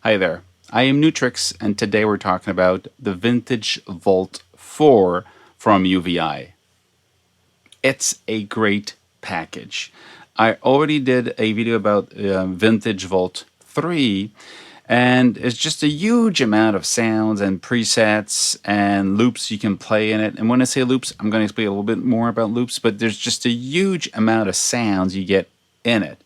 Hi there, I am Nu-Trix, and today we're talking about the Vintage Vault 4 from UVI. It's a great package. I already did a video about Vintage Vault 3, and it's just a huge amount of sounds and presets and loops you can play in it. And when I say loops, I'm going to explain a little bit more about loops, but there's just a huge amount of sounds you get in it.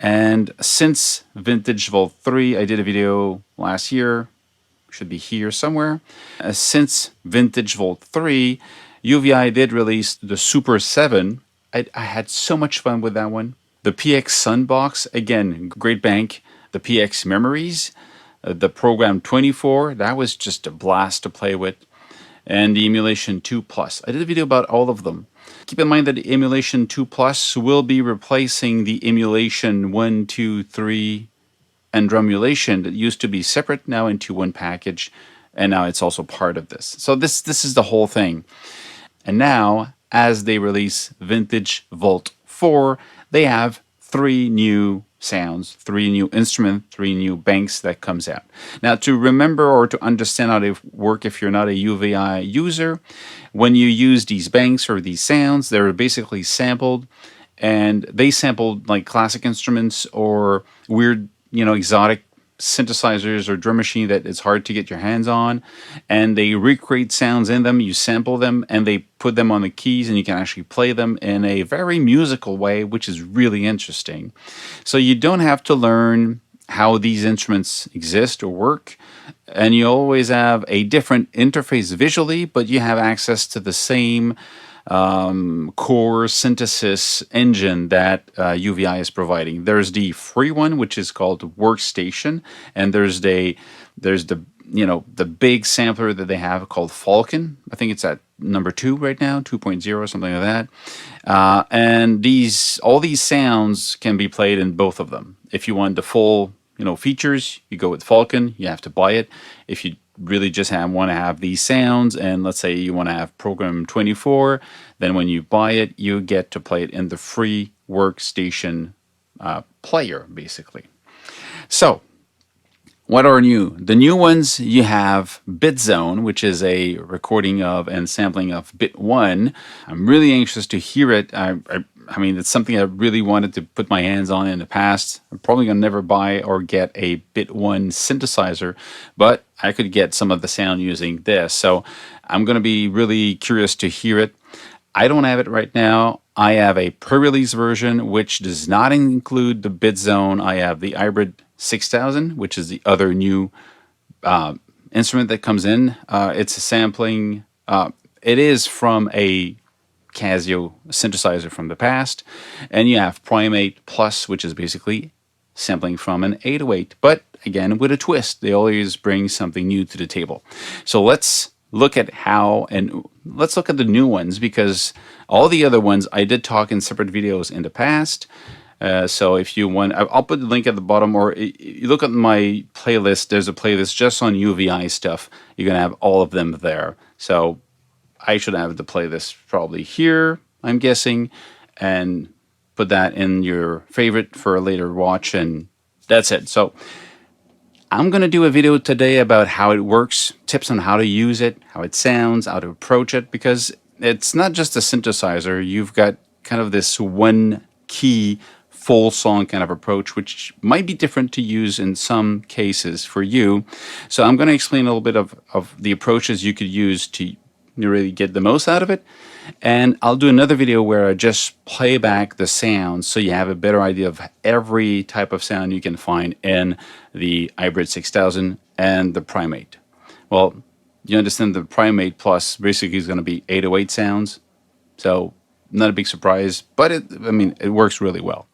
And since Vintage Vault 3, I did a video last year, should be here somewhere. Since Vintage Vault 3, UVI did release the Super 7. I had so much fun with that one. The PX Sunbox, again, great bank. The PX Memories, the Program 24, that was just a blast to play with. And the Emulation 2 Plus. I did a video about all of them. Keep in mind that the Emulation 2 Plus will be replacing the Emulation 1, 2, 3, and Drumulation that used to be separate, now into one package, and now it's also part of this. So this is the whole thing. And now, as they release Vintage Vault 4, they have 3 new sounds, 3 new instruments, 3 new banks that comes out. Now, to remember or to understand how they work if you're not a UVI user, when you use these banks or these sounds, they're basically sampled, and they sampled like classic instruments or weird, exotic synthesizers or drum machine that it's hard to get your hands on, and they recreate sounds in them. You sample them and they put them on the keys, and you can actually play them in a very musical way, which is really interesting. So you don't have to learn how these instruments exist or work, and you always have a different interface visually, but you have access to the same core synthesis engine that UVI is providing. There's the free one, which is called Workstation, and there's the big sampler that they have called Falcon. I think it's at number 2 right now, 2.0, something like that. And all these sounds can be played in both of them. If you want the full features, you go with Falcon. You have to buy it. If you really just want to have these sounds, and let's say you want to have Program 24, then when you buy it, you get to play it in the free Workstation player, basically. So, what are new? The new ones, you have Bit Zone, which is a recording of and sampling of Bit 1. I'm really anxious to hear it. I mean, it's something I really wanted to put my hands on in the past. I'm probably going to never buy or get a Bit 1 synthesizer, but I could get some of the sound using this. So I'm going to be really curious to hear it. I don't have it right now. I have a pre-release version, which does not include the Bit Zone. I have the Hybrid 6000, which is the other new instrument that comes in. It's a sampling. It is from a Casio synthesizer from the past, and you have Primate Plus, which is basically sampling from an 808, but again with a twist. They always bring something new to the table. So let's look at let's look at the new ones, because all the other ones I did talk in separate videos in the past. So if you want, I'll put the link at the bottom, or you look at my playlist. There's a playlist just on UVI stuff. You're gonna have all of them there. So I should have the playlist probably here, I'm guessing, and put that in your favorite for a later watch, and that's it. So I'm going to do a video today about how it works, tips on how to use it, how it sounds, how to approach it, because it's not just a synthesizer. You've got kind of this one key full song kind of approach, which might be different to use in some cases for you. So I'm going to explain a little bit of the approaches you could use to really get the most out of it, and I'll do another video where I just play back the sounds so you have a better idea of every type of sound you can find in the Hybrid 6000 and the Primate. Well, you understand the Primate Plus basically is going to be 808 sounds, so not a big surprise, but it works really well.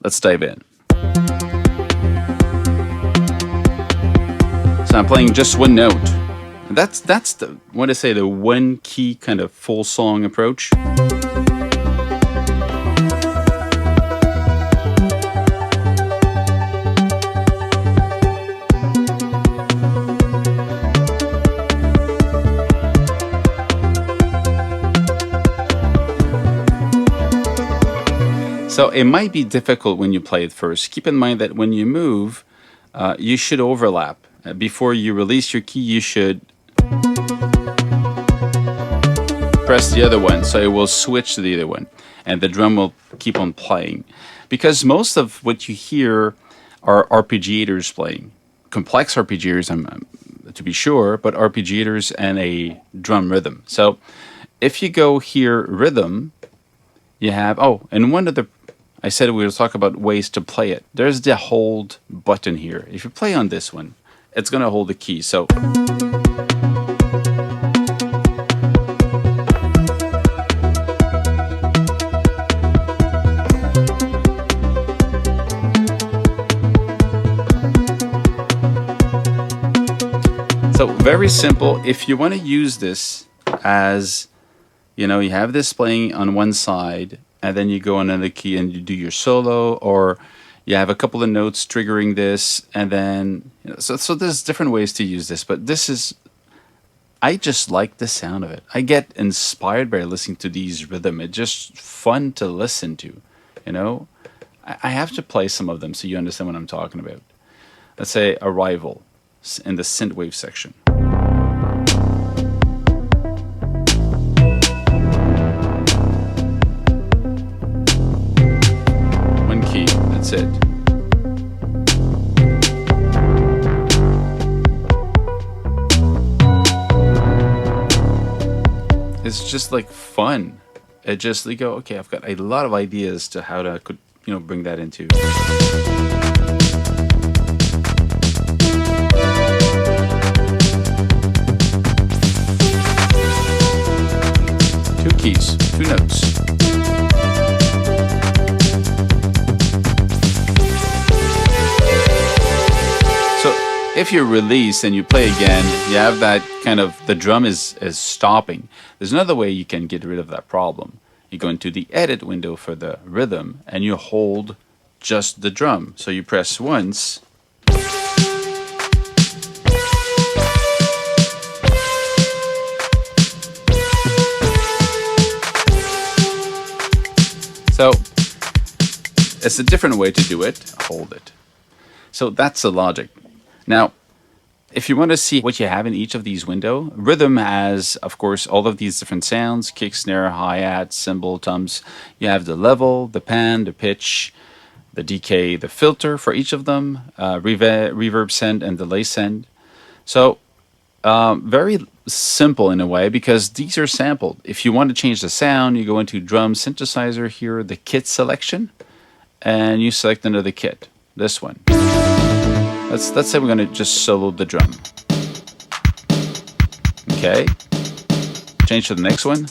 Let's dive in. So I'm playing just one note. That's the one key kind of full song approach. So it might be difficult when you play it first. Keep in mind that when you move, you should overlap. Before you release your key, you should press the other one, so it will switch to the other one, and the drum will keep on playing. Because most of what you hear are arpeggiators playing. Complex arpeggiators, to be sure, but arpeggiators and a drum rhythm. So if you go here, rhythm, you have, oh, and one of the, I said we will talk about ways to play it. There's the hold button here. If you play on this one, it's going to hold the key. So very simple. If you want to use this as, you know, you have this playing on one side, and then you go on another key and you do your solo, or you have a couple of notes triggering this, and then, you know, so there's different ways to use this, but this is, I just like the sound of it. I get inspired by listening to these rhythm. It's just fun to listen to, you know. I have to play some of them so you understand what I'm talking about. Let's say Arrival in the synthwave section. One key, that's it. It's just like fun. It just, you go, okay, I've got a lot of ideas to how to, you know, bring that into. Two keys, two notes. So if you release and you play again, you have that kind of, the drum is stopping. There's another way you can get rid of that problem. You go into the edit window for the rhythm and you hold just the drum. So you press once. So it's a different way to do it. Hold it. So that's the logic. Now, if you want to see what you have in each of these windows, rhythm has, of course, all of these different sounds: kick, snare, hi-hat, cymbal, toms. You have the level, the pan, the pitch, the decay, the filter for each of them, reverb send and delay send. So very simple in a way, because these are sampled. If you want to change the sound, you go into drum synthesizer here, the kit selection, and you select another kit, this one. Let's say we're going to just solo the drum. Okay. Change to the next one.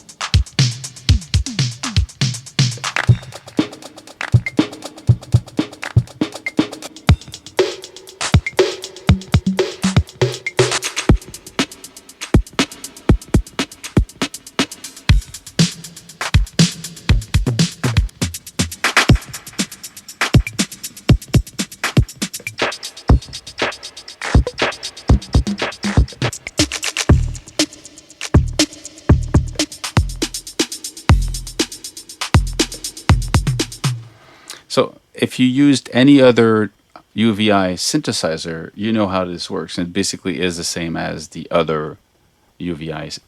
So if you used any other UVI synthesizer, you know how this works. And it basically is the same as the other UVI,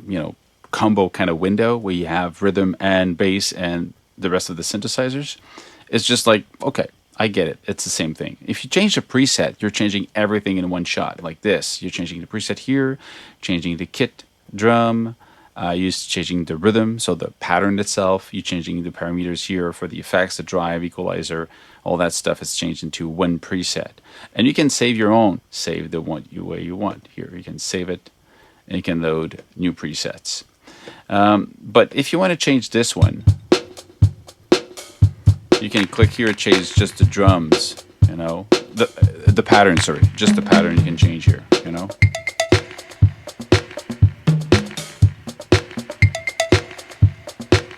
you know, combo kind of window where you have rhythm and bass and the rest of the synthesizers. It's just like, okay, I get it. It's the same thing. If you change a preset, you're changing everything in one shot like this. You're changing the preset here, changing the kit drum, you're changing the rhythm, so the pattern itself. You're changing the parameters here for the effects, the drive, equalizer, all that stuff is changed into one preset. And you can save your own. Save the one way you want. Here, you can save it, and you can load new presets. But if you want to change this one, you can click here, change just the drums, you know, the pattern, sorry, just the pattern you can change here, you know.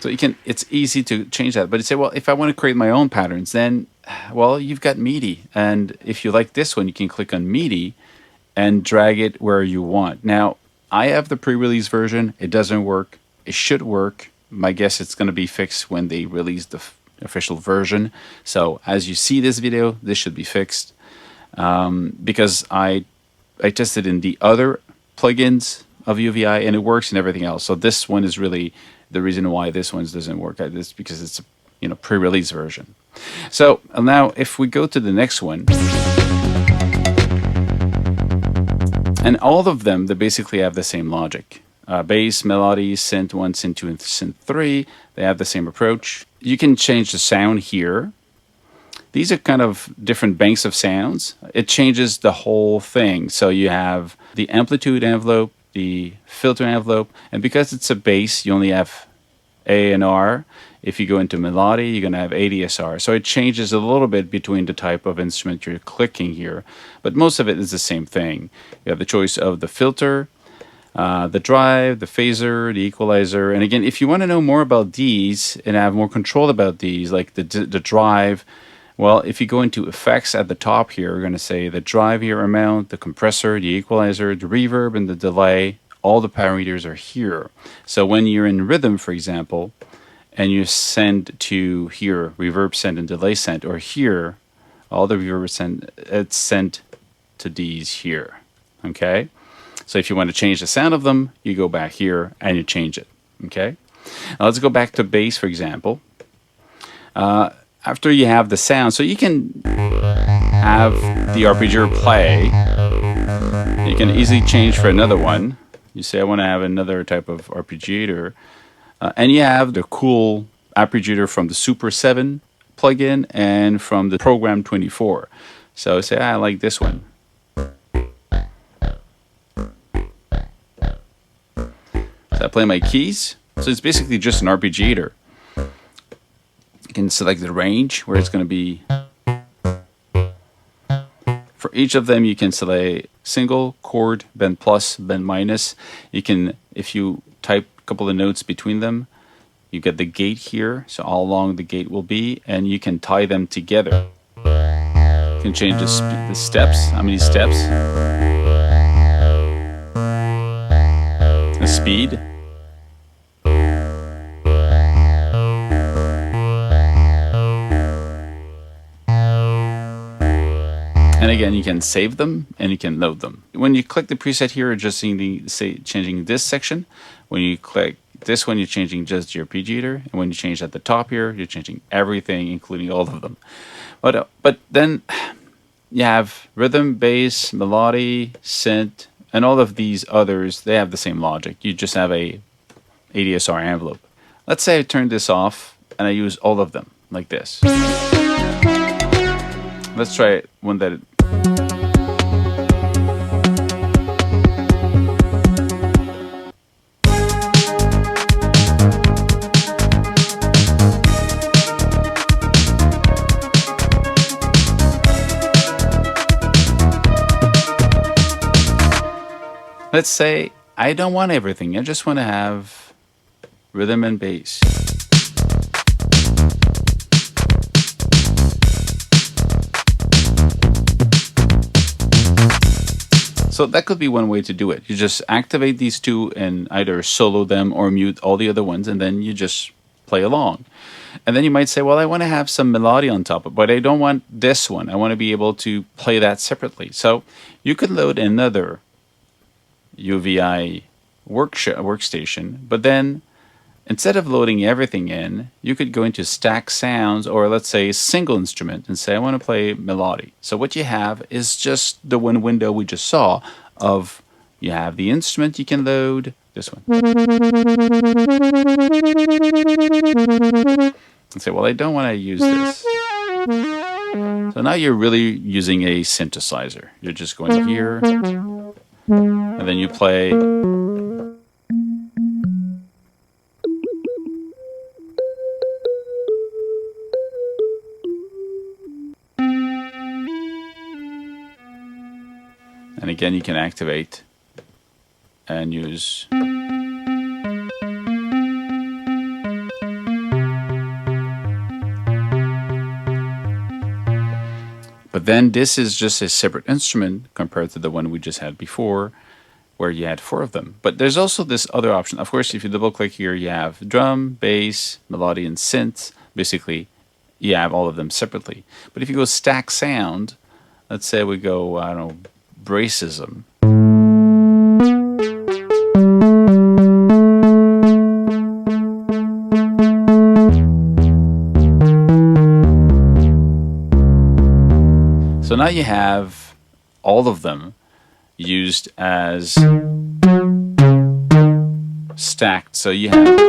So you can, it's easy to change that. But you say, well, if I want to create my own patterns, then, well, you've got MIDI. And if you like this one, you can click on MIDI and drag it where you want. Now, I have the pre-release version. It doesn't work. It should work. My guess it's going to be fixed when they release the official version. So as you see this video, this should be fixed. because I tested in the other plugins of UVI and it works and everything else. So this one is really the reason why this one doesn't work. It's because it's a pre-release version. So now if we go to the next one, and all of them, they basically have the same logic. Bass, melody, synth 1, synth 2, and synth 3, they have the same approach. You can change the sound here. These are kind of different banks of sounds. It changes the whole thing. So you have the amplitude envelope, the filter envelope, and because it's a bass, you only have A and R. If you go into melody, you're going to have ADSR. So it changes a little bit between the type of instrument you're clicking here, but most of it is the same thing. You have the choice of the filter, the drive, the phaser, the equalizer. And again, if you want to know more about these and have more control about these, like the drive, well, if you go into effects at the top here, we're going to say the drive here amount, the compressor, the equalizer, the reverb, and the delay. All the parameters are here. So when you're in rhythm, for example, and you send to here, reverb send and delay send, or here, all the reverb send, it's sent to these here. Okay? So if you want to change the sound of them, you go back here and you change it. Okay? Now let's go back to bass, for example. After you have the sound, so you can have the arpeggiator play. You can easily change for another one. You say, I want to have another type of arpeggiator. And you have the cool arpeggiator from the Super 7 plugin and from the Program 24. So say, I like this one. So I play my keys. So it's basically just an arpeggiator. You can select the range where it's going to be. For each of them, you can select single, chord, bend plus, bend minus. You can, if you type a couple of notes between them, you get the gate here, so how long the gate will be, and you can tie them together. You can change the steps, how many steps, the speed. And again, you can save them and you can load them. When you click the preset here, changing this section. When you click this one, you're changing just your arpeggiator. And when you change at the top here, you're changing everything, including all of them. But then you have rhythm, bass, melody, synth, and all of these others, they have the same logic. You just have a ADSR envelope. Let's say I turn this off and I use all of them like this. Let's try one that. Let's say I don't want everything. I just want to have rhythm and bass. So that could be one way to do it. You just activate these two and either solo them or mute all the other ones, and then you just play along. And then you might say, well, I want to have some melody on top of it, but I don't want this one. I want to be able to play that separately. So you could load another UVI workstation, but then instead of loading everything in, you could go into stack sounds, or let's say single instrument, and say I want to play melody. So what you have is just the one window we just saw of, you have the instrument you can load, this one. And say, well, I don't want to use this. So now you're really using a synthesizer. You're just going here, and then you play. And again, you can activate and use. But then this is just a separate instrument compared to the one we just had before, where you had 4 of them. But there's also this other option. Of course, if you double click here, you have drum, bass, melody, and synth. Basically, you have all of them separately. But if you go stack sound, Let's say we go, I don't know, bracism. So now you have all of them used as stacked. So you have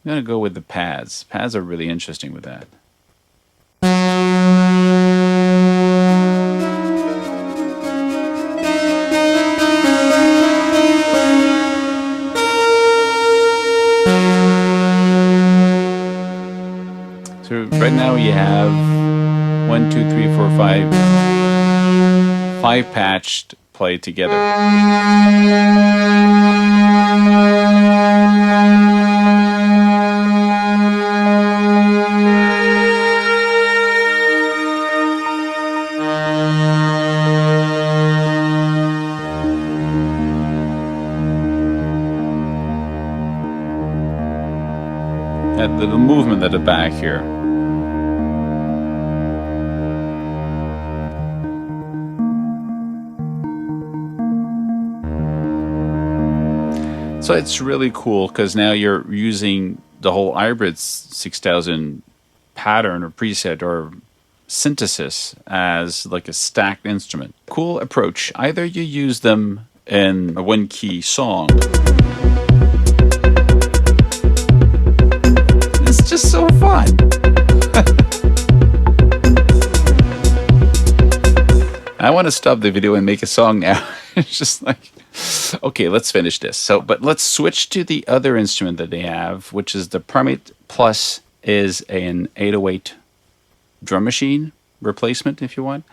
I'm going to go with the pads. Pads are really interesting with that. So right now you have 1, 2, 3, 4, 5 patched played together. That little movement at the back here. So it's really cool because now you're using the whole hybrid 6000 pattern or preset or synthesis as like a stacked instrument. Cool approach. Either you use them in a one key song. It's just so fun. I want to stop the video and make a song now. It's just like, okay, let's finish this. So, but let's switch to the other instrument that they have, which is the Primate Plus. Is an 808 drum machine replacement, if you want.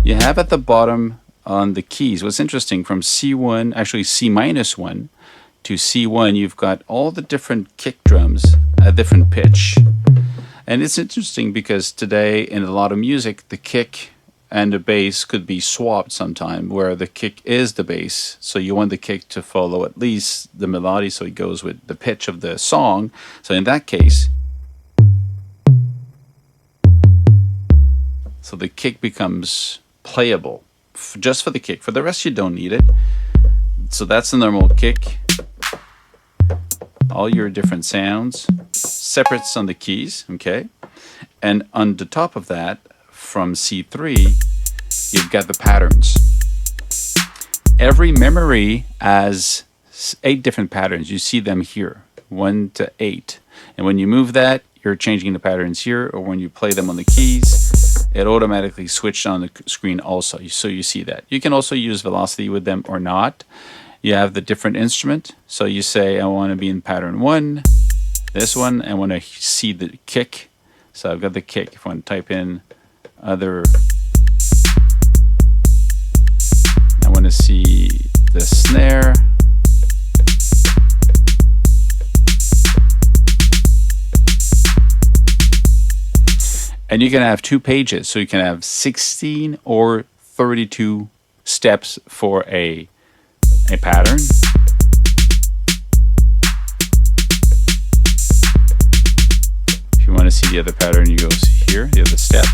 You have at the bottom on the keys. What's interesting, from C1, actually C-1 to C1, you've got all the different kick drums at different pitch. And it's interesting because today in a lot of music, the kick and the bass could be swapped sometime, where the kick is the bass. So you want the kick to follow at least the melody, so it goes with the pitch of the song. So in that case, so the kick becomes playable just for the kick. For the rest, you don't need it. So that's the normal kick. All your different sounds, separates on the keys, okay? And on the top of that, from C3, you've got the patterns. Every memory has 8 different patterns. You see them here, 1 to 8. And when you move that, you're changing the patterns here, or when you play them on the keys, it automatically switched on the screen also. So you see that. You can also use velocity with them or not. You have the different instrument. So you say, I want to be in pattern 1, this one, I want to see the kick. So I've got the kick. If I want to type in other, I want to see the snare. And you can have 2 pages, so you can have 16 or 32 steps for a pattern. If you want to see the other pattern, you go here, the other step.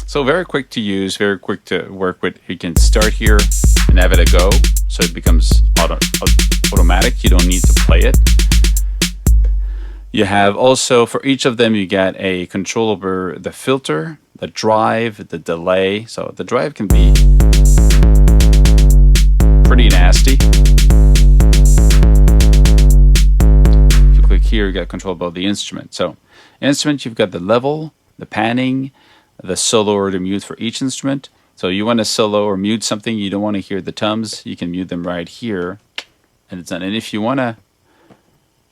So very quick to use, very quick to work with. You can start here and have it a go, so it becomes automatic. You don't need to play it. You have also, for each of them, you get a control over the filter, the drive, the delay. So the drive can be pretty nasty. If you click here, you got control about the instrument. So instrument, you've got the level, the panning, the solo or the mute for each instrument. So you want to solo or mute something, you don't want to hear the toms, you can mute them right here, and it's done. And if you want to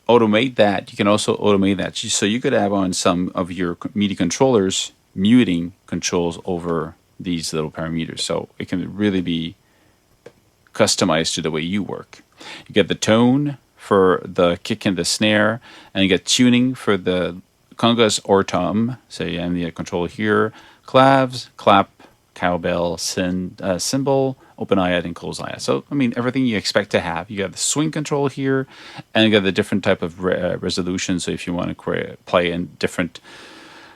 automate that, you can also automate that. So you could have on some of your MIDI controllers muting controls over these little parameters. So it can really be customized to the way you work. You get the tone for the kick and the snare, and you get tuning for the congas or tom. So you have the control here, claves, clap, cowbell, cymbal, open IAT and close IAT. So, I mean, everything you expect to have. You got the swing control here, and you got the different type of resolution. So if you want to play in different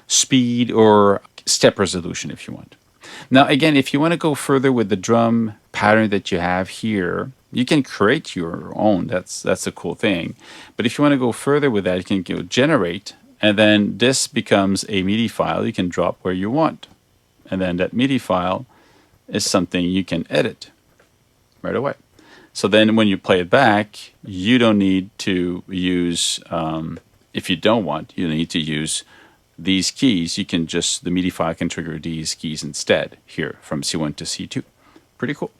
speed or step resolution if you want. Now, again, if you want to go further with the drum pattern that you have here, you can create your own. That's a cool thing. But if you want to go further with that, you can go generate, and then this becomes a MIDI file you can drop where you want. And then that MIDI file is something you can edit right away. So then when you play it back, you don't need to use, if you don't want, you need to use these keys. You can just, the MIDI file can trigger these keys instead here from C1 to C2. Pretty cool.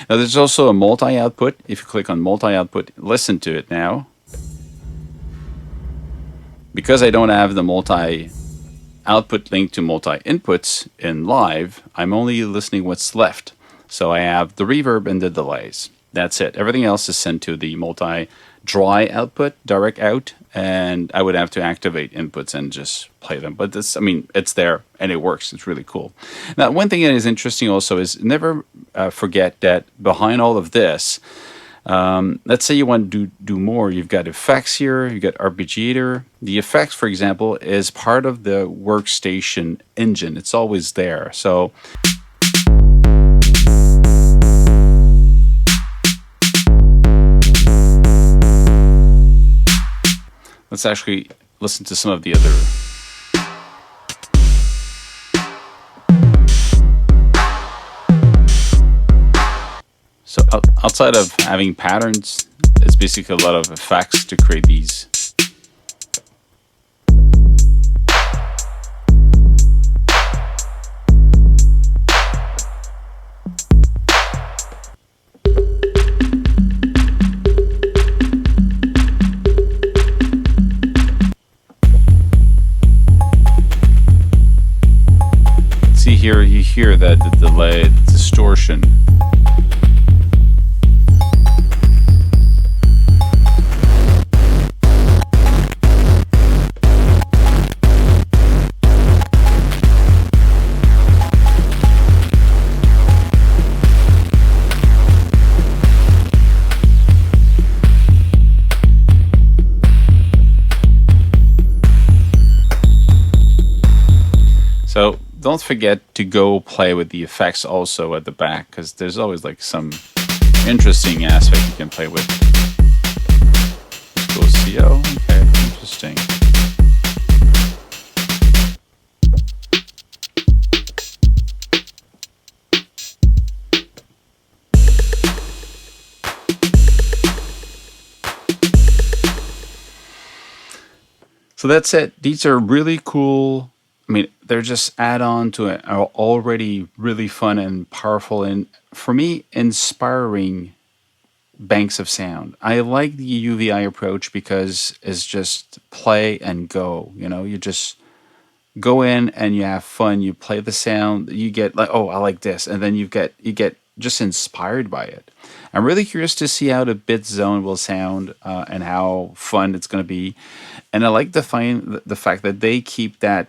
Now there's also a multi-output. If you click on multi-output, listen to it now. Because I don't have the multi-output linked to multi-inputs in live, I'm only listening what's left. So I have the reverb and the delays. That's it. Everything else is sent to the multi-dry output, direct out, and I would have to activate inputs and just play them. But this, I mean, it's there and it works. It's really cool. Now, one thing that is interesting also is never forget that behind all of this, let's say you want to do more. You've got effects here. You've got arpeggiator. The effects, for example, is part of the Workstation engine. It's always there. So let's actually listen to some of the other. So outside of having patterns, it's basically a lot of effects to create these. See here, you hear that the delay, the distortion. So don't forget to go play with the effects also at the back, because there's always like some interesting aspect you can play with. Let's go CO. Okay, interesting. So that's it. These are really cool. I mean, they're just add-on to an already really fun and powerful and, for me, inspiring banks of sound. I like the UVI approach because it's just play and go. You know, you just go in and you have fun. You play the sound. You get like, oh, I like this, and then you get just inspired by it. I'm really curious to see how the bit zone will sound and how fun it's going to be. And I like the fact that they keep that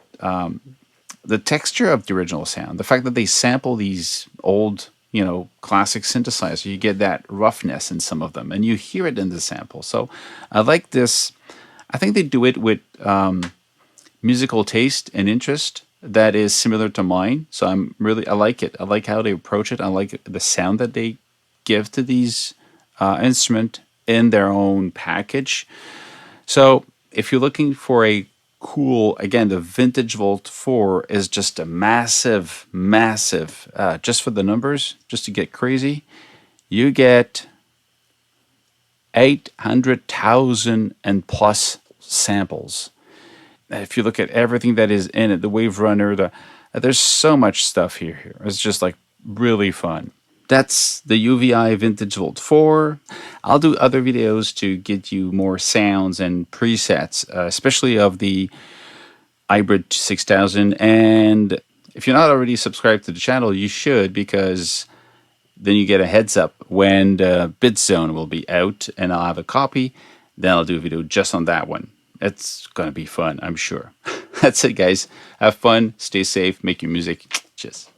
the texture of the original sound. The fact that they sample these old, you know, classic synthesizers, you get that roughness in some of them, and you hear it in the sample. So I like this. I think they do it with musical taste and interest that is similar to mine. So I like it. I like how they approach it. I like the sound that they give to these instrument in their own package. So if you're looking for a cool, again, the vintage Volt 4 is just a massive, just for the numbers, just to get crazy, you get 800,000 and plus samples. If you look at everything that is in it, the Wave Runner, there's so much stuff here. It's just like really fun. That's the UVI Vintage Volt 4. I'll do other videos to get you more sounds and presets, especially of the Hybrid 6000. And if you're not already subscribed to the channel, you should, because then you get a heads up when the Bit Zone will be out, and I'll have a copy. Then I'll do a video just on that one. It's going to be fun, I'm sure. That's it, guys. Have fun, stay safe, make your music. Cheers.